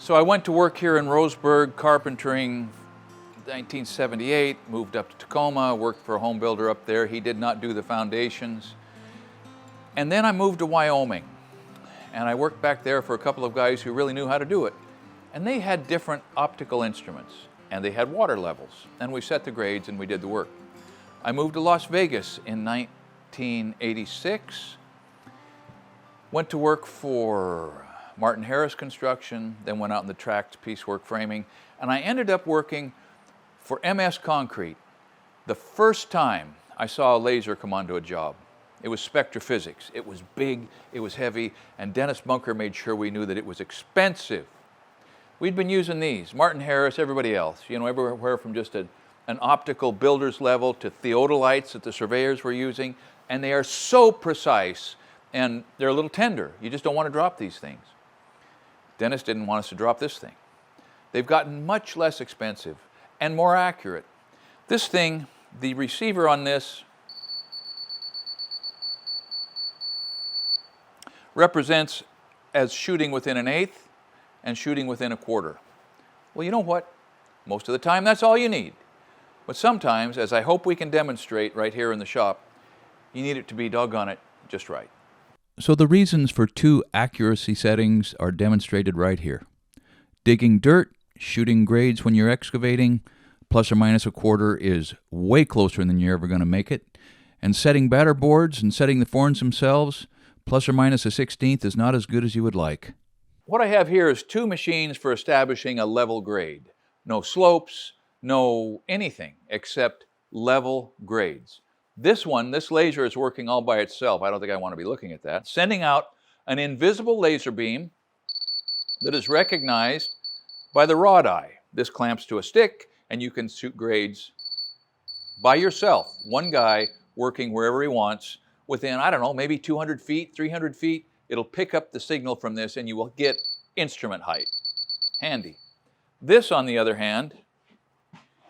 So I went to work here in Roseburg, carpentering 1978, moved up to Tacoma, worked for a home builder up there. He did not do the foundations. And then I moved to Wyoming, and I worked back there for a couple of guys who really knew how to do it. And they had different optical instruments, and they had water levels, and we set the grades and we did the work. I moved to Las Vegas in 1986, went to work for Martin Harris Construction, then went out in the tract piecework framing, and I ended up working for MS Concrete. The first time I saw a laser come onto a job, it was spectrophysics. It was big, it was heavy, and Dennis Bunker made sure we knew that it was expensive. We'd been using these, Martin Harris, everybody else, you know, everywhere from just an optical builder's level to theodolites that the surveyors were using, and they are so precise, and they're a little tender. You just don't want to drop these things. Dennis didn't want us to drop this thing. They've gotten much less expensive and more accurate. This thing, the receiver on this represents as shooting within an eighth and shooting within a quarter. Well, you know what? Most of the time that's all you need. But sometimes, as I hope we can demonstrate right here in the shop, you need it to be doggone it just right. So the reasons for two accuracy settings are demonstrated right here. Digging dirt, shooting grades when you're excavating, plus or minus a quarter is way closer than you're ever going to make it. And setting batter boards and setting the forms themselves, plus or minus a 16th is not as good as you would like. What I have here is two machines for establishing a level grade. No slopes, no anything except level grades. This one, this laser is working all by itself. I don't think I want to be looking at that. Sending out an invisible laser beam that is recognized by the rod eye. This clamps to a stick and you can shoot grades by yourself. One guy working wherever he wants within, I don't know, maybe 200 feet, 300 feet. It'll pick up the signal from this and you will get instrument height. Handy. This, on the other hand,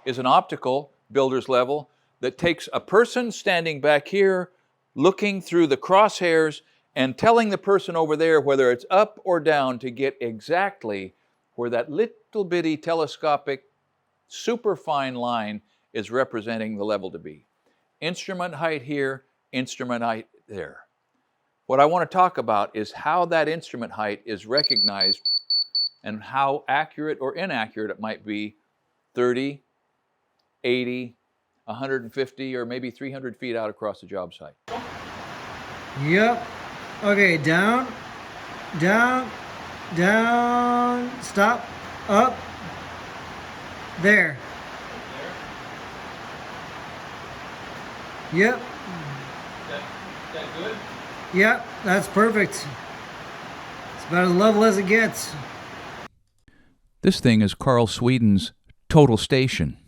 is an optical builder's level that takes a person standing back here, looking through the crosshairs and telling the person over there whether it's up or down to get exactly where that little bitty telescopic superfine line is representing the level to be. Instrument height here, instrument height there. What I want to talk about is how that instrument height is recognized and how accurate or inaccurate it might be 30, 80, 150 or maybe 300 feet out across the job site. Yep. Okay, down, down, down, stop, up, there. Yep. That good? Yep, that's perfect. It's about as level as it gets. This thing is Carl Sweden's Total Station,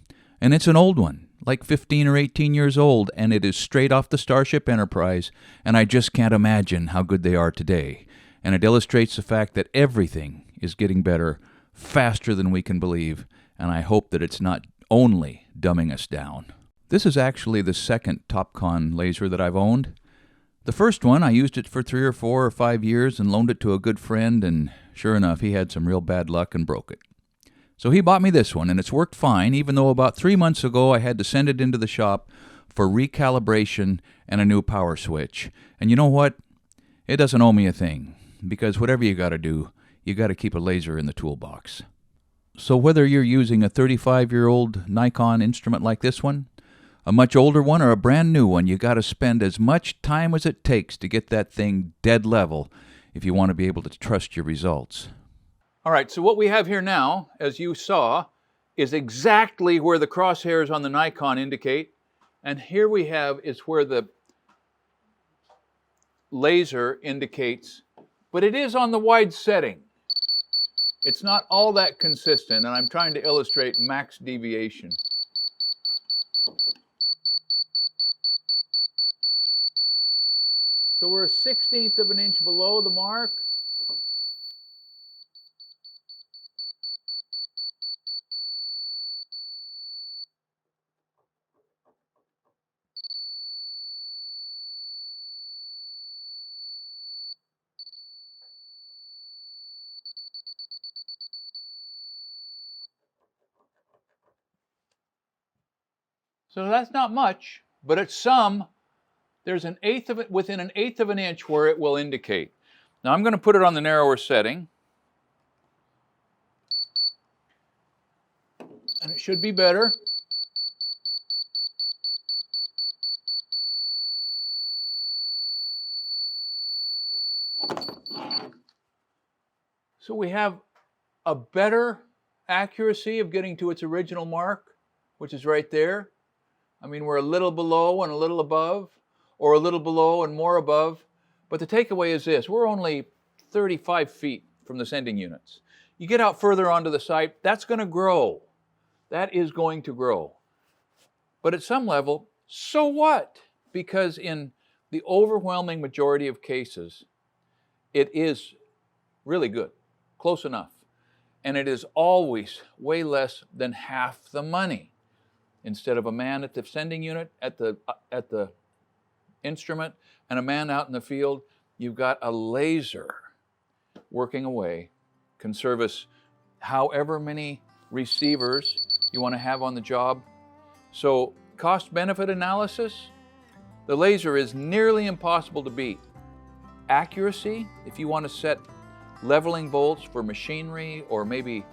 and it's an old one. Like 15 or 18 years old, and it is straight off the Starship Enterprise, and I just can't imagine how good they are today. And it illustrates the fact that everything is getting better faster than we can believe, and I hope that it's not only dumbing us down. This is actually the second Topcon laser that I've owned. The first one, I used it for 3 or 4 or 5 years and loaned it to a good friend, and sure enough, he had some real bad luck and broke it. So he bought me this one, and it's worked fine, even though about 3 months ago I had to send it into the shop for recalibration and a new power switch. And you know what? It doesn't owe me a thing, because whatever you got to do, you got to keep a laser in the toolbox. So whether you're using a 35-year-old Nikon instrument like this one, a much older one, or a brand new one, you got to spend as much time as it takes to get that thing dead level if you want to be able to trust your results. All right, so what we have here now, as you saw, is exactly where the crosshairs on the Nikon indicate. And here we have is where the laser indicates, but it is on the wide setting. It's not all that consistent, and I'm trying to illustrate max deviation. So we're a 1/16 of an inch below the mark. So that's not much, but at some, there's an eighth of it, within an eighth of an inch where it will indicate. Now I'm going to put it on the narrower setting. And it should be better. So we have a better accuracy of getting to its original mark, which is right there. I mean, we're a little below and a little above, or a little below and more above. But the takeaway is this: we're only 35 feet from the sending units. You get out further onto the site, that's going to grow. That is going to grow. But at some level, so what? Because in the overwhelming majority of cases, it is really good, close enough. And it is always way less than half the money. Instead of a man at the sending unit, at the instrument, and a man out in the field, you've got a laser working away, can service however many receivers you want to have on the job. So cost-benefit analysis, the laser is nearly impossible to beat. Accuracy, if you want to set leveling bolts for machinery or maybe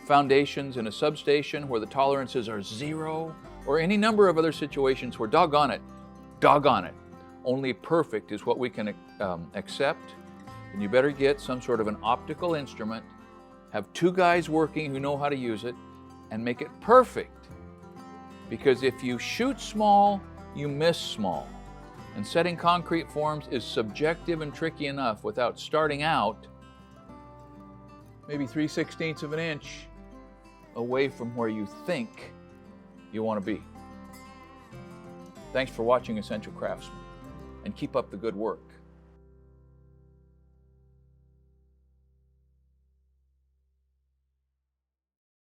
foundations in a substation where the tolerances are 0, or any number of other situations where doggone it, only perfect is what we can accept. And you better get some sort of an optical instrument, have 2 guys working who know how to use it, and make it perfect. Because if you shoot small, you miss small. And setting concrete forms is subjective and tricky enough without starting out maybe 3/16 of an inch away from where you think you want to be. Thanks for watching Essential Craftsman, and keep up the good work.